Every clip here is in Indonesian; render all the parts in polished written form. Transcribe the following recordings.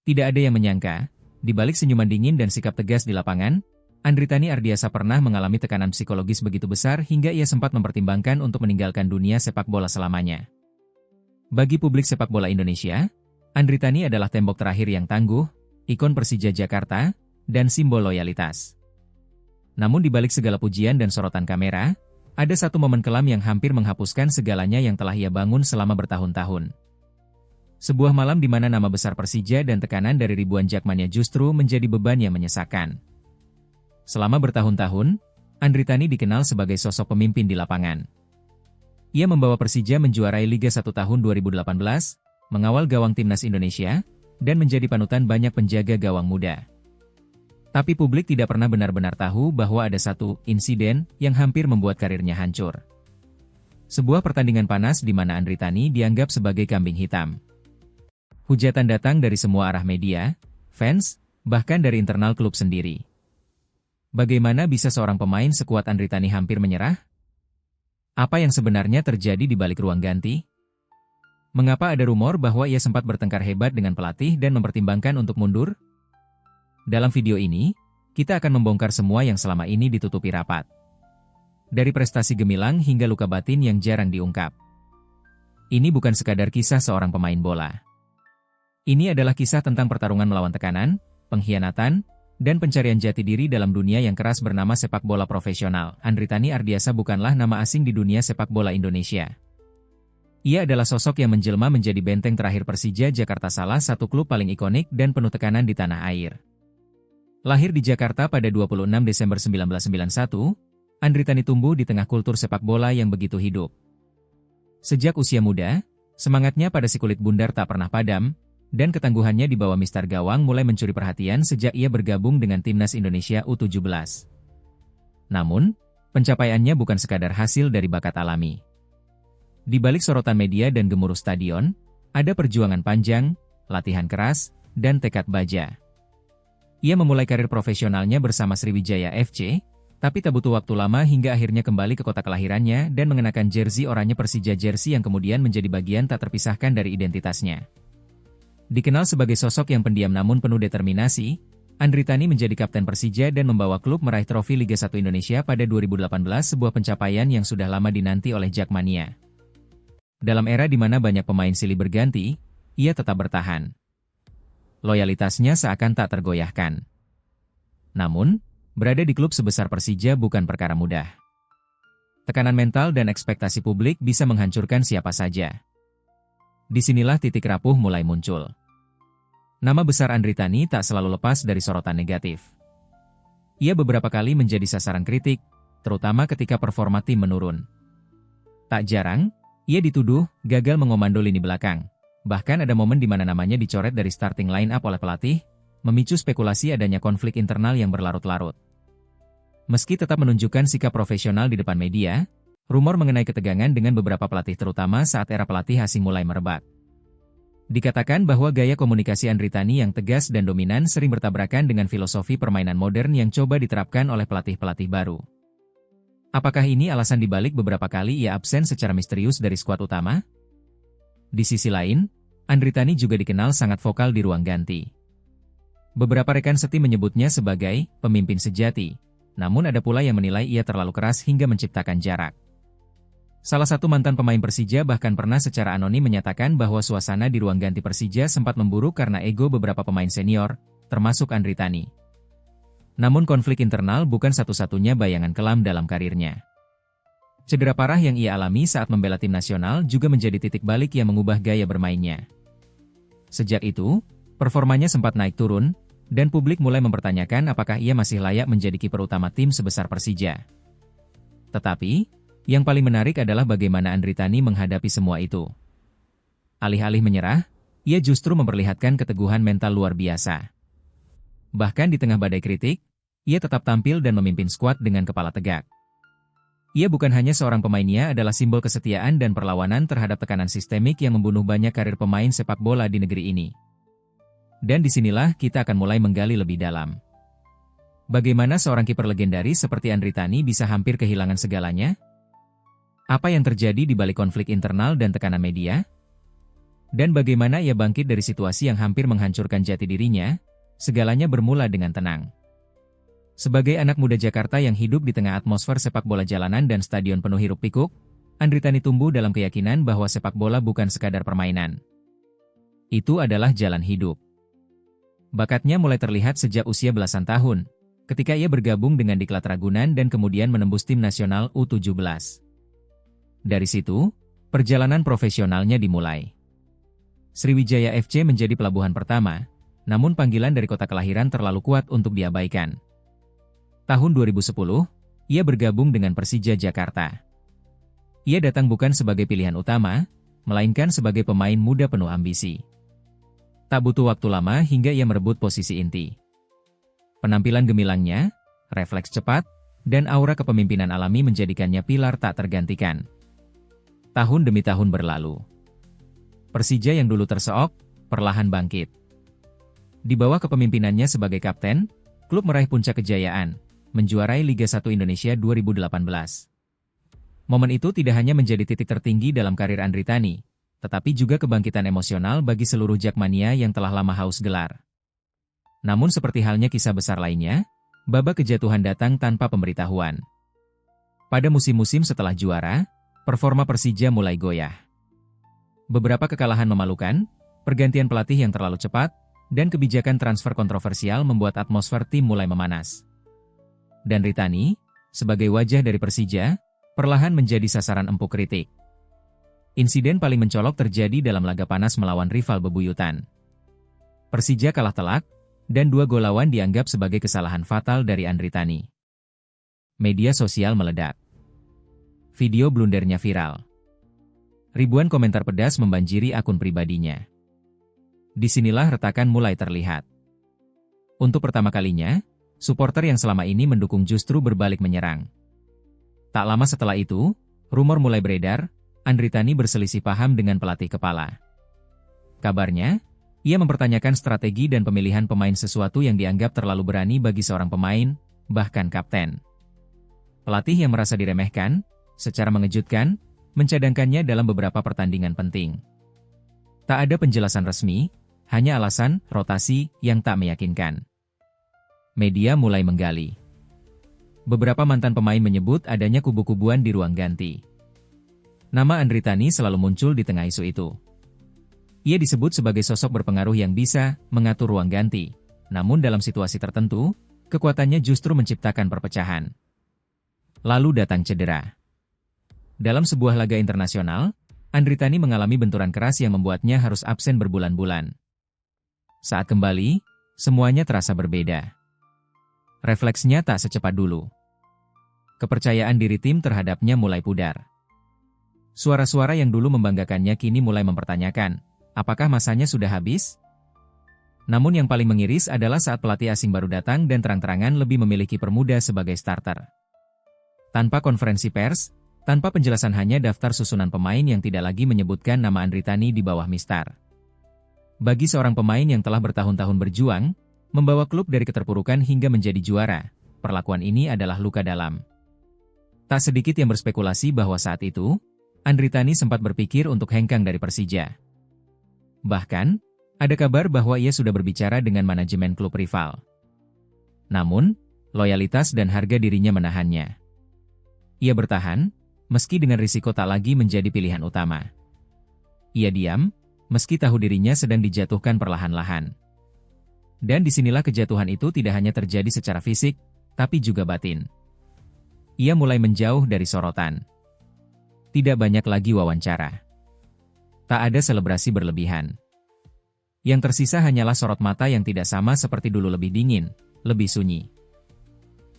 Tidak ada yang menyangka, di balik senyuman dingin dan sikap tegas di lapangan, Andritani Ardiasa pernah mengalami tekanan psikologis begitu besar hingga ia sempat mempertimbangkan untuk meninggalkan dunia sepak bola selamanya. Bagi publik sepak bola Indonesia, Andritani adalah tembok terakhir yang tangguh, ikon Persija Jakarta, dan simbol loyalitas. Namun di balik segala pujian dan sorotan kamera, ada satu momen kelam yang hampir menghapuskan segalanya yang telah ia bangun selama bertahun-tahun. Sebuah malam di mana nama besar Persija dan tekanan dari ribuan jakmania justru menjadi beban yang menyesakan. Selama bertahun-tahun, Andritani dikenal sebagai sosok pemimpin di lapangan. Ia membawa Persija menjuarai Liga 1 tahun 2018, mengawal gawang timnas Indonesia, dan menjadi panutan banyak penjaga gawang muda. Tapi publik tidak pernah benar-benar tahu bahwa ada satu insiden yang hampir membuat karirnya hancur. Sebuah pertandingan panas di mana Andritani dianggap sebagai kambing hitam. Hujatan datang dari semua arah media, fans, bahkan dari internal klub sendiri. Bagaimana bisa seorang pemain sekuat Andritani hampir menyerah? Apa yang sebenarnya terjadi di balik ruang ganti? Mengapa ada rumor bahwa ia sempat bertengkar hebat dengan pelatih dan mempertimbangkan untuk mundur? Dalam video ini, kita akan membongkar semua yang selama ini ditutupi rapat. Dari prestasi gemilang hingga luka batin yang jarang diungkap. Ini bukan sekadar kisah seorang pemain bola. Ini adalah kisah tentang pertarungan melawan tekanan, pengkhianatan, dan pencarian jati diri dalam dunia yang keras bernama sepak bola profesional. Andritani Ardiasa bukanlah nama asing di dunia sepak bola Indonesia. Ia adalah sosok yang menjelma menjadi benteng terakhir Persija Jakarta, salah satu klub paling ikonik dan penuh tekanan di tanah air. Lahir di Jakarta pada 26 Desember 1991, Andritani tumbuh di tengah kultur sepak bola yang begitu hidup. Sejak usia muda, semangatnya pada si kulit bundar tak pernah padam, dan ketangguhannya di bawah mistar gawang mulai mencuri perhatian sejak ia bergabung dengan timnas Indonesia U17. Namun, pencapaiannya bukan sekadar hasil dari bakat alami. Di balik sorotan media dan gemuruh stadion, ada perjuangan panjang, latihan keras, dan tekad baja. Ia memulai karir profesionalnya bersama Sriwijaya FC, tapi tak butuh waktu lama hingga akhirnya kembali ke kota kelahirannya dan mengenakan jersey oranye Persija, jersey yang kemudian menjadi bagian tak terpisahkan dari identitasnya. Dikenal sebagai sosok yang pendiam namun penuh determinasi, Andritani menjadi kapten Persija dan membawa klub meraih trofi Liga 1 Indonesia pada 2018, sebuah pencapaian yang sudah lama dinanti oleh jakmania. Dalam era di mana banyak pemain silih berganti, ia tetap bertahan. Loyalitasnya seakan tak tergoyahkan. Namun, berada di klub sebesar Persija bukan perkara mudah. Tekanan mental dan ekspektasi publik bisa menghancurkan siapa saja. Disinilah titik rapuh mulai muncul. Nama besar Andritani tak selalu lepas dari sorotan negatif. Ia beberapa kali menjadi sasaran kritik, terutama ketika performa tim menurun. Tak jarang, ia dituduh gagal mengomando lini belakang. Bahkan ada momen di mana namanya dicoret dari starting line-up oleh pelatih, memicu spekulasi adanya konflik internal yang berlarut-larut. Meski tetap menunjukkan sikap profesional di depan media, rumor mengenai ketegangan dengan beberapa pelatih terutama saat era pelatih asing mulai merebak. Dikatakan bahwa gaya komunikasi Andritani yang tegas dan dominan sering bertabrakan dengan filosofi permainan modern yang coba diterapkan oleh pelatih-pelatih baru. Apakah ini alasan dibalik beberapa kali ia absen secara misterius dari skuad utama? Di sisi lain, Andritani juga dikenal sangat vokal di ruang ganti. Beberapa rekan setim menyebutnya sebagai pemimpin sejati, namun ada pula yang menilai ia terlalu keras hingga menciptakan jarak. Salah satu mantan pemain Persija bahkan pernah secara anonim menyatakan bahwa suasana di ruang ganti Persija sempat memburuk karena ego beberapa pemain senior, termasuk Andritani. Namun konflik internal bukan satu-satunya bayangan kelam dalam karirnya. Cedera parah yang ia alami saat membela tim nasional juga menjadi titik balik yang mengubah gaya bermainnya. Sejak itu, performanya sempat naik turun, dan publik mulai mempertanyakan apakah ia masih layak menjadi kiper utama tim sebesar Persija. Tetapi, yang paling menarik adalah bagaimana Andritani menghadapi semua itu. Alih-alih menyerah, ia justru memperlihatkan keteguhan mental luar biasa. Bahkan di tengah badai kritik, ia tetap tampil dan memimpin skuad dengan kepala tegak. Ia bukan hanya seorang pemainnya adalah simbol kesetiaan dan perlawanan terhadap tekanan sistemik yang membunuh banyak karir pemain sepak bola di negeri ini. Dan disinilah kita akan mulai menggali lebih dalam. Bagaimana seorang kiper legendaris seperti Andritani bisa hampir kehilangan segalanya? Apa yang terjadi di balik konflik internal dan tekanan media? Dan bagaimana ia bangkit dari situasi yang hampir menghancurkan jati dirinya, segalanya bermula dengan tenang. Sebagai anak muda Jakarta yang hidup di tengah atmosfer sepak bola jalanan dan stadion penuh hiruk-pikuk, Andritani tumbuh dalam keyakinan bahwa sepak bola bukan sekadar permainan. Itu adalah jalan hidup. Bakatnya mulai terlihat sejak usia belasan tahun, ketika ia bergabung dengan Diklat Ragunan dan kemudian menembus tim nasional U17. Dari situ, perjalanan profesionalnya dimulai. Sriwijaya FC menjadi pelabuhan pertama, namun panggilan dari kota kelahiran terlalu kuat untuk diabaikan. Tahun 2010, ia bergabung dengan Persija Jakarta. Ia datang bukan sebagai pilihan utama, melainkan sebagai pemain muda penuh ambisi. Tak butuh waktu lama hingga ia merebut posisi inti. Penampilan gemilangnya, refleks cepat, dan aura kepemimpinan alami menjadikannya pilar tak tergantikan. Tahun demi tahun berlalu. Persija yang dulu terseok, perlahan bangkit. Di bawah kepemimpinannya sebagai kapten, klub meraih puncak kejayaan, menjuarai Liga 1 Indonesia 2018. Momen itu tidak hanya menjadi titik tertinggi dalam karir Andritani, tetapi juga kebangkitan emosional bagi seluruh Jakmania yang telah lama haus gelar. Namun seperti halnya kisah besar lainnya, babak kejatuhan datang tanpa pemberitahuan. Pada musim-musim setelah juara, performa Persija mulai goyah. Beberapa kekalahan memalukan, pergantian pelatih yang terlalu cepat, dan kebijakan transfer kontroversial membuat atmosfer tim mulai memanas. Dan Ritani, sebagai wajah dari Persija, perlahan menjadi sasaran empuk kritik. Insiden paling mencolok terjadi dalam laga panas melawan rival bebuyutan. Persija kalah telak, dan 2 gol lawan dianggap sebagai kesalahan fatal dari Andritani. Media sosial meledak. Video blundernya viral. Ribuan komentar pedas membanjiri akun pribadinya. Disinilah retakan mulai terlihat. Untuk pertama kalinya, supporter yang selama ini mendukung justru berbalik menyerang. Tak lama setelah itu, rumor mulai beredar, Andritani berselisih paham dengan pelatih kepala. Kabarnya, ia mempertanyakan strategi dan pemilihan pemain, sesuatu yang dianggap terlalu berani bagi seorang pemain, bahkan kapten. Pelatih yang merasa diremehkan, secara mengejutkan, mencadangkannya dalam beberapa pertandingan penting. Tak ada penjelasan resmi, hanya alasan rotasi yang tak meyakinkan. Media mulai menggali. Beberapa mantan pemain menyebut adanya kubu-kubuan di ruang ganti. Nama Andritani selalu muncul di tengah isu itu. Ia disebut sebagai sosok berpengaruh yang bisa mengatur ruang ganti, namun dalam situasi tertentu, kekuatannya justru menciptakan perpecahan. Lalu datang cedera. Dalam sebuah laga internasional, Andritani mengalami benturan keras yang membuatnya harus absen berbulan-bulan. Saat kembali, semuanya terasa berbeda. Refleksnya tak secepat dulu. Kepercayaan diri tim terhadapnya mulai pudar. Suara-suara yang dulu membanggakannya kini mulai mempertanyakan, apakah masanya sudah habis? Namun yang paling mengiris adalah saat pelatih asing baru datang dan terang-terangan lebih memilih kiper muda sebagai starter. Tanpa konferensi pers, tanpa penjelasan, hanya daftar susunan pemain yang tidak lagi menyebutkan nama Andritani di bawah mistar. Bagi seorang pemain yang telah bertahun-tahun berjuang, membawa klub dari keterpurukan hingga menjadi juara, perlakuan ini adalah luka dalam. Tak sedikit yang berspekulasi bahwa saat itu, Andritani sempat berpikir untuk hengkang dari Persija. Bahkan, ada kabar bahwa ia sudah berbicara dengan manajemen klub rival. Namun, loyalitas dan harga dirinya menahannya. Ia bertahan, meski dengan risiko tak lagi menjadi pilihan utama. Ia diam, meski tahu dirinya sedang dijatuhkan perlahan-lahan. Dan disinilah kejatuhan itu tidak hanya terjadi secara fisik, tapi juga batin. Ia mulai menjauh dari sorotan. Tidak banyak lagi wawancara. Tak ada selebrasi berlebihan. Yang tersisa hanyalah sorot mata yang tidak sama seperti dulu, lebih dingin, lebih sunyi.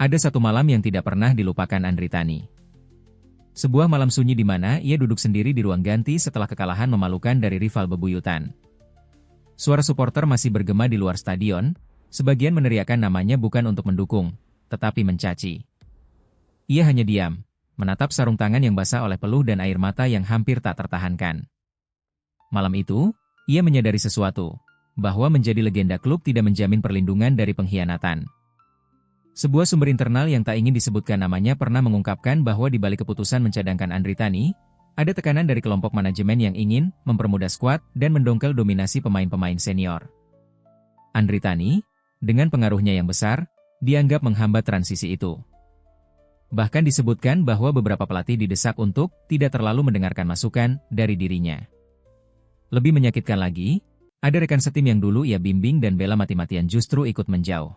Ada satu malam yang tidak pernah dilupakan Andritani. Sebuah malam sunyi di mana ia duduk sendiri di ruang ganti setelah kekalahan memalukan dari rival bebuyutan. Suara supporter masih bergema di luar stadion, sebagian meneriakkan namanya bukan untuk mendukung, tetapi mencaci. Ia hanya diam, menatap sarung tangan yang basah oleh peluh dan air mata yang hampir tak tertahankan. Malam itu, ia menyadari sesuatu, bahwa menjadi legenda klub tidak menjamin perlindungan dari pengkhianatan. Sebuah sumber internal yang tak ingin disebutkan namanya pernah mengungkapkan bahwa di balik keputusan mencadangkan Andritani, Ada tekanan dari kelompok manajemen yang ingin mempermudah skuad dan mendongkel dominasi pemain-pemain senior. Andritani, dengan pengaruhnya yang besar, dianggap menghambat transisi itu. Bahkan disebutkan bahwa beberapa pelatih didesak untuk tidak terlalu mendengarkan masukan dari dirinya. Lebih menyakitkan lagi, ada rekan setim yang dulu ia bimbing dan bela mati-matian justru ikut menjauh.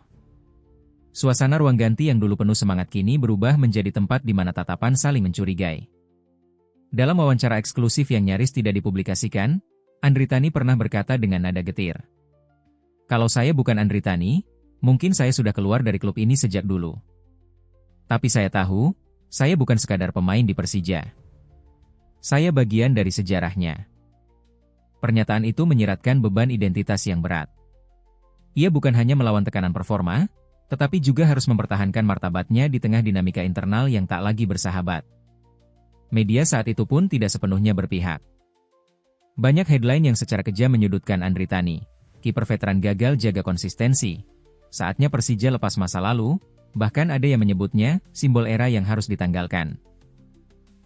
Suasana ruang ganti yang dulu penuh semangat kini berubah menjadi tempat di mana tatapan saling mencurigai. Dalam wawancara eksklusif yang nyaris tidak dipublikasikan, Andritani pernah berkata dengan nada getir, "Kalau saya bukan Andritani, mungkin saya sudah keluar dari klub ini sejak dulu. Tapi saya tahu, saya bukan sekadar pemain di Persija. Saya bagian dari sejarahnya." Pernyataan itu menyiratkan beban identitas yang berat. Ia bukan hanya melawan tekanan performa, tetapi juga harus mempertahankan martabatnya di tengah dinamika internal yang tak lagi bersahabat. Media saat itu pun tidak sepenuhnya berpihak. Banyak headline yang secara kejam menyudutkan Andritani, kiper veteran gagal jaga konsistensi. Saatnya Persija lepas masa lalu, bahkan ada yang menyebutnya simbol era yang harus ditanggalkan.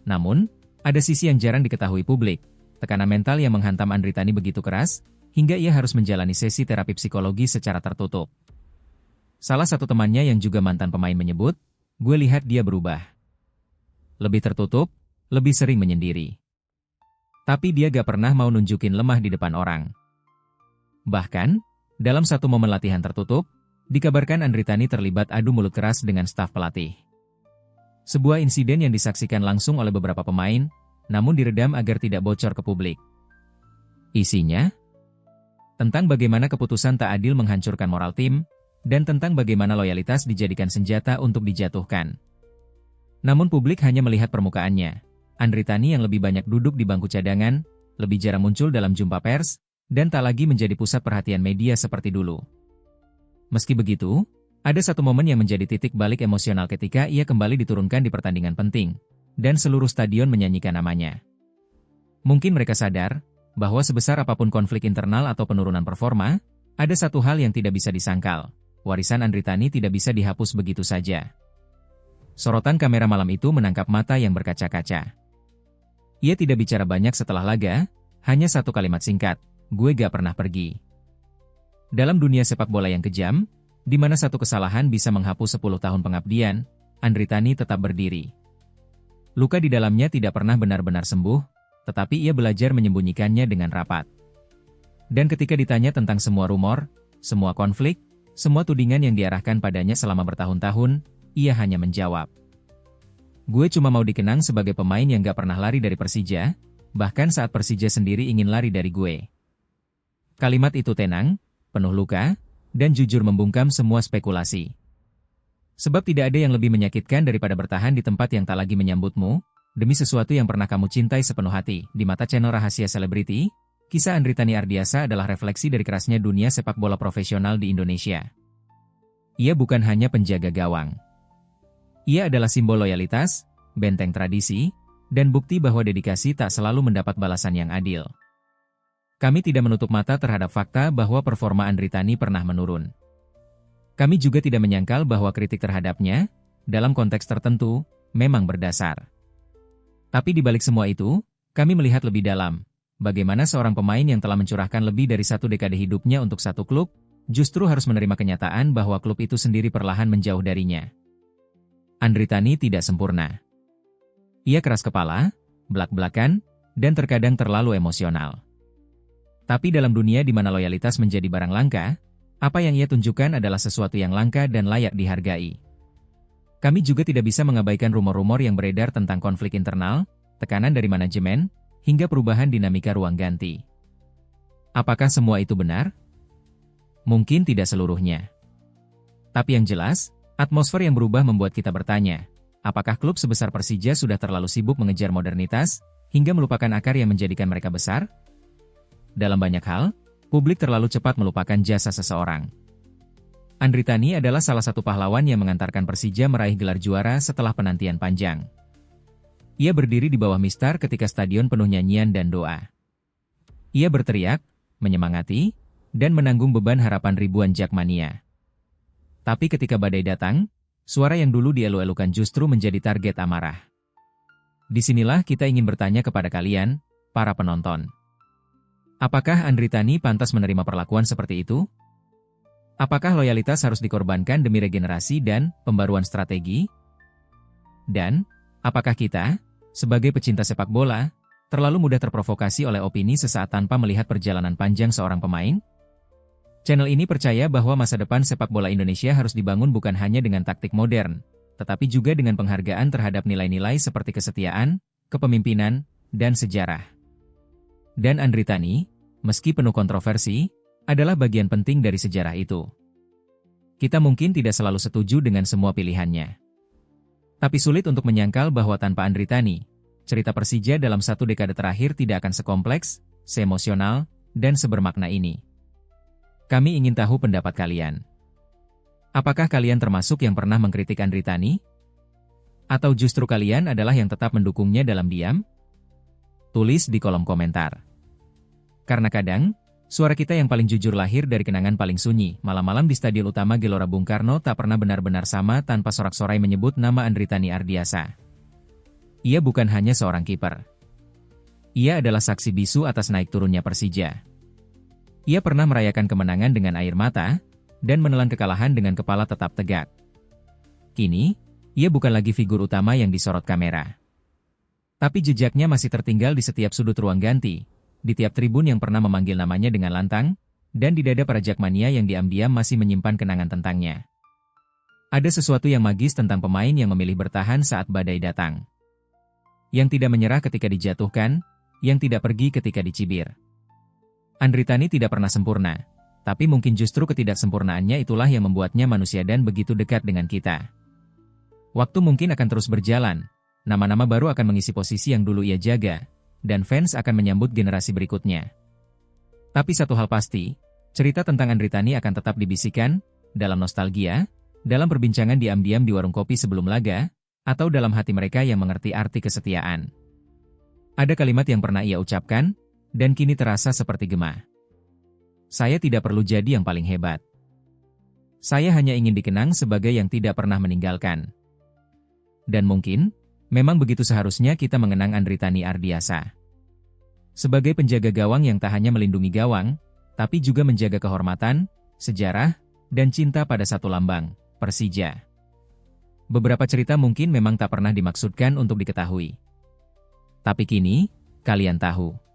Namun, ada sisi yang jarang diketahui publik. Tekanan mental yang menghantam Andritani begitu keras, hingga ia harus menjalani sesi terapi psikologi secara tertutup. Salah satu temannya yang juga mantan pemain menyebut, "Gue lihat dia berubah. Lebih tertutup, lebih sering menyendiri. Tapi dia gak pernah mau nunjukin lemah di depan orang." Bahkan, dalam satu momen latihan tertutup, dikabarkan Andritani terlibat adu mulut keras dengan staf pelatih. Sebuah insiden yang disaksikan langsung oleh beberapa pemain, namun diredam agar tidak bocor ke publik. Isinya tentang bagaimana keputusan tak adil menghancurkan moral tim, dan tentang bagaimana loyalitas dijadikan senjata untuk dijatuhkan. Namun publik hanya melihat permukaannya. Andritani yang lebih banyak duduk di bangku cadangan, lebih jarang muncul dalam jumpa pers, dan tak lagi menjadi pusat perhatian media seperti dulu. Meski begitu, ada satu momen yang menjadi titik balik emosional ketika ia kembali diturunkan di pertandingan penting, dan seluruh stadion menyanyikan namanya. Mungkin mereka sadar bahwa sebesar apapun konflik internal atau penurunan performa, ada satu hal yang tidak bisa disangkal. Warisan Andritani tidak bisa dihapus begitu saja. Sorotan kamera malam itu menangkap mata yang berkaca-kaca. Ia tidak bicara banyak setelah laga, hanya satu kalimat singkat, "Gue gak pernah pergi." Dalam dunia sepak bola yang kejam, di mana satu kesalahan bisa menghapus 10 tahun pengabdian, Andritani tetap berdiri. Luka di dalamnya tidak pernah benar-benar sembuh, tetapi ia belajar menyembunyikannya dengan rapat. Dan ketika ditanya tentang semua rumor, semua konflik, semua tudingan yang diarahkan padanya selama bertahun-tahun, ia hanya menjawab, "Gue cuma mau dikenang sebagai pemain yang gak pernah lari dari Persija, bahkan saat Persija sendiri ingin lari dari gue." Kalimat itu tenang, penuh luka, dan jujur membungkam semua spekulasi. Sebab tidak ada yang lebih menyakitkan daripada bertahan di tempat yang tak lagi menyambutmu, demi sesuatu yang pernah kamu cintai sepenuh hati. Di mata channel Rahasia Selebriti, kisah Andritani Ardiasa adalah refleksi dari kerasnya dunia sepak bola profesional di Indonesia. Ia bukan hanya penjaga gawang. Ia adalah simbol loyalitas, benteng tradisi, dan bukti bahwa dedikasi tak selalu mendapat balasan yang adil. Kami tidak menutup mata terhadap fakta bahwa performa Andritani pernah menurun. Kami juga tidak menyangkal bahwa kritik terhadapnya, dalam konteks tertentu, memang berdasar. Tapi di balik semua itu, kami melihat lebih dalam, bagaimana seorang pemain yang telah mencurahkan lebih dari satu dekade hidupnya untuk satu klub, justru harus menerima kenyataan bahwa klub itu sendiri perlahan menjauh darinya. Andritani tidak sempurna. Ia keras kepala, belak-belakan, dan terkadang terlalu emosional. Tapi dalam dunia di mana loyalitas menjadi barang langka, apa yang ia tunjukkan adalah sesuatu yang langka dan layak dihargai. Kami juga tidak bisa mengabaikan rumor-rumor yang beredar tentang konflik internal, tekanan dari manajemen, hingga perubahan dinamika ruang ganti. Apakah semua itu benar? Mungkin tidak seluruhnya. Tapi yang jelas, atmosfer yang berubah membuat kita bertanya, apakah klub sebesar Persija sudah terlalu sibuk mengejar modernitas, hingga melupakan akar yang menjadikan mereka besar? Dalam banyak hal, publik terlalu cepat melupakan jasa seseorang. Andritani adalah salah satu pahlawan yang mengantarkan Persija meraih gelar juara setelah penantian panjang. Ia berdiri di bawah mistar ketika stadion penuh nyanyian dan doa. Ia berteriak, menyemangati, dan menanggung beban harapan ribuan jakmania. Tapi ketika badai datang, suara yang dulu dielu-elukan justru menjadi target amarah. Disinilah kita ingin bertanya kepada kalian, para penonton. Apakah Andritani pantas menerima perlakuan seperti itu? Apakah loyalitas harus dikorbankan demi regenerasi dan pembaruan strategi? Dan, apakah kita, sebagai pecinta sepak bola, terlalu mudah terprovokasi oleh opini sesaat tanpa melihat perjalanan panjang seorang pemain? Channel ini percaya bahwa masa depan sepak bola Indonesia harus dibangun bukan hanya dengan taktik modern, tetapi juga dengan penghargaan terhadap nilai-nilai seperti kesetiaan, kepemimpinan, dan sejarah. Dan Andritani, meski penuh kontroversi, adalah bagian penting dari sejarah itu. Kita mungkin tidak selalu setuju dengan semua pilihannya. Tapi sulit untuk menyangkal bahwa tanpa Andritani, cerita Persija dalam satu dekade terakhir tidak akan sekompleks, seemosional, dan sebermakna ini. Kami ingin tahu pendapat kalian. Apakah kalian termasuk yang pernah mengkritik Andritani? Atau justru kalian adalah yang tetap mendukungnya dalam diam? Tulis di kolom komentar. Karena kadang, suara kita yang paling jujur lahir dari kenangan paling sunyi. Malam-malam di Stadion Utama Gelora Bung Karno tak pernah benar-benar sama tanpa sorak-sorai menyebut nama Andritani Ardiasa. Ia bukan hanya seorang kiper. Ia adalah saksi bisu atas naik turunnya Persija. Ia pernah merayakan kemenangan dengan air mata, dan menelan kekalahan dengan kepala tetap tegak. Kini, ia bukan lagi figur utama yang disorot kamera. Tapi jejaknya masih tertinggal di setiap sudut ruang ganti, di tiap tribun yang pernah memanggil namanya dengan lantang, dan di dada para jakmania yang diam-diam masih menyimpan kenangan tentangnya. Ada sesuatu yang magis tentang pemain yang memilih bertahan saat badai datang. Yang tidak menyerah ketika dijatuhkan, yang tidak pergi ketika dicibir. Andritani tidak pernah sempurna, tapi mungkin justru ketidaksempurnaannya itulah yang membuatnya manusia dan begitu dekat dengan kita. Waktu mungkin akan terus berjalan, nama-nama baru akan mengisi posisi yang dulu ia jaga, dan fans akan menyambut generasi berikutnya. Tapi satu hal pasti, cerita tentang Andritani akan tetap dibisikkan, dalam nostalgia, dalam perbincangan diam-diam di warung kopi sebelum laga, atau dalam hati mereka yang mengerti arti kesetiaan. Ada kalimat yang pernah ia ucapkan, dan kini terasa seperti gema. Saya tidak perlu jadi yang paling hebat. Saya hanya ingin dikenang sebagai yang tidak pernah meninggalkan. Dan mungkin, memang begitu seharusnya kita mengenang Andritani Ardiasa. Sebagai penjaga gawang yang tak hanya melindungi gawang, tapi juga menjaga kehormatan, sejarah, dan cinta pada satu lambang, Persija. Beberapa cerita mungkin memang tak pernah dimaksudkan untuk diketahui. Tapi kini, kalian tahu.